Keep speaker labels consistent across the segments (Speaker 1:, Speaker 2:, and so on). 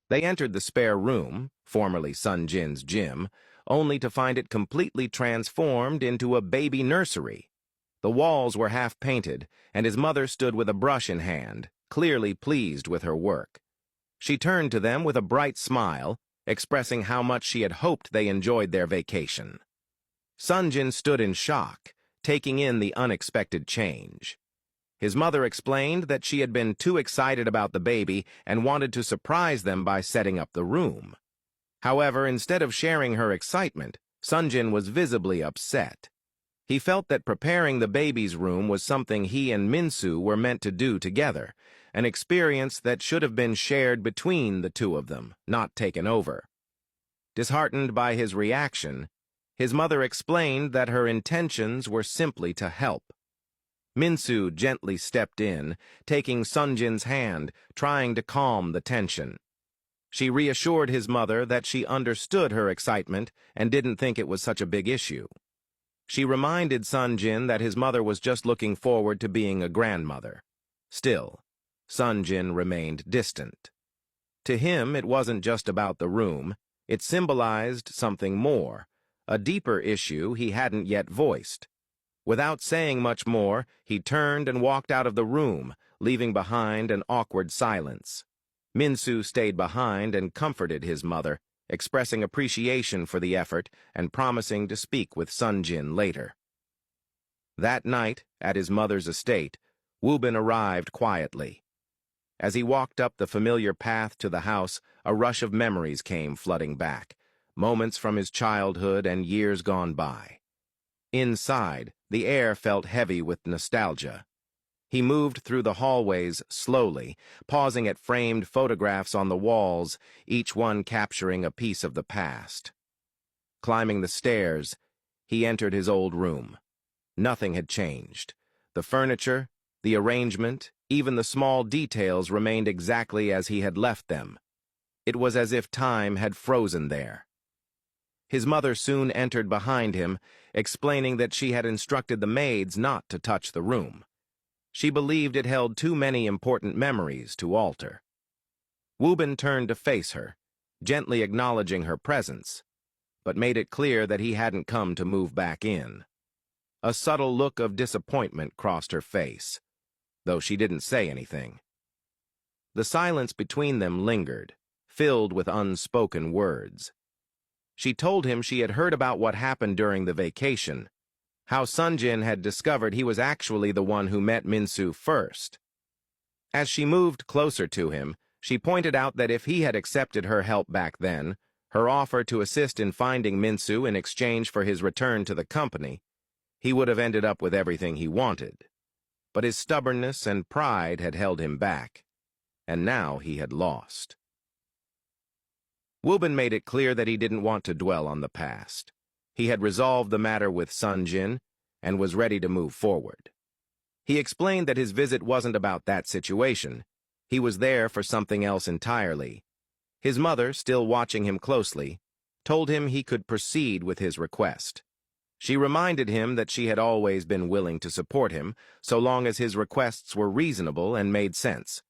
Speaker 1: They entered the spare room, formerly Sonjin's gym, only to find it completely transformed into a baby nursery. The walls were half-painted, and his mother stood with a brush in hand, clearly pleased with her work. She turned to them with a bright smile, expressing how much she had hoped they enjoyed their vacation. Sonjin stood in shock, taking in the unexpected change. His mother explained that she had been too excited about the baby and wanted to surprise them by setting up the room. However, instead of sharing her excitement, Sonjin was visibly upset. He felt that preparing the baby's room was something he and Minsu were meant to do together, an experience that should have been shared between the two of them, not taken over. Disheartened by his reaction, his mother explained that her intentions were simply to help. Minsu gently stepped in, taking Sonjin's hand, trying to calm the tension. She reassured his mother that she understood her excitement and didn't think it was such a big issue. She reminded Sonjin that his mother was just looking forward to being a grandmother. Still, Sonjin remained distant. To him, it wasn't just about the room. It symbolized something more, a deeper issue he hadn't yet voiced. Without saying much more, he turned and walked out of the room, leaving behind an awkward silence. Minsu stayed behind and comforted his mother, expressing appreciation for the effort and promising to speak with Sonjin later. That night, at his mother's estate, Wubin arrived quietly. As he walked up the familiar path to the house, a rush of memories came flooding back, moments from his childhood and years gone by. Inside, the air felt heavy with nostalgia. He moved through the hallways slowly, pausing at framed photographs on the walls, each one capturing a piece of the past. Climbing the stairs, he entered his old room. Nothing had changed. The furniture, the arrangement, even the small details remained exactly as he had left them. It was as if time had frozen there. His mother soon entered behind him, explaining that she had instructed the maids not to touch the room. She believed it held too many important memories to alter. Wubin turned to face her, gently acknowledging her presence, but made it clear that he hadn't come to move back in. A subtle look of disappointment crossed her face, though she didn't say anything. The silence between them lingered, filled with unspoken words. She told him she had heard about what happened during the vacation, how Sonjin had discovered he was actually the one who met Minsu first. As she moved closer to him, she pointed out that if he had accepted her help back then, her offer to assist in finding Minsu in exchange for his return to the company, he would have ended up with everything he wanted. But his stubbornness and pride had held him back, and now he had lost. Wubin made it clear that he didn't want to dwell on the past. He had resolved the matter with Sonjin and was ready to move forward. He explained that his visit wasn't about that situation. He was there for something else entirely. His mother, still watching him closely, told him he could proceed with his request. She reminded him that she had always been willing to support him, so long as his requests were reasonable and made sense.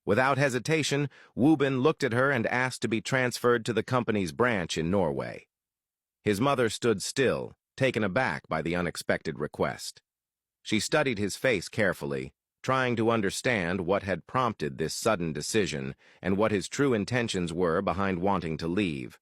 Speaker 1: Without hesitation, Wubin looked at her and asked to be transferred to the company's branch in Norway. His mother stood still, taken aback by the unexpected request. She studied his face carefully, trying to understand what had prompted this sudden decision and what his true intentions were behind wanting to leave.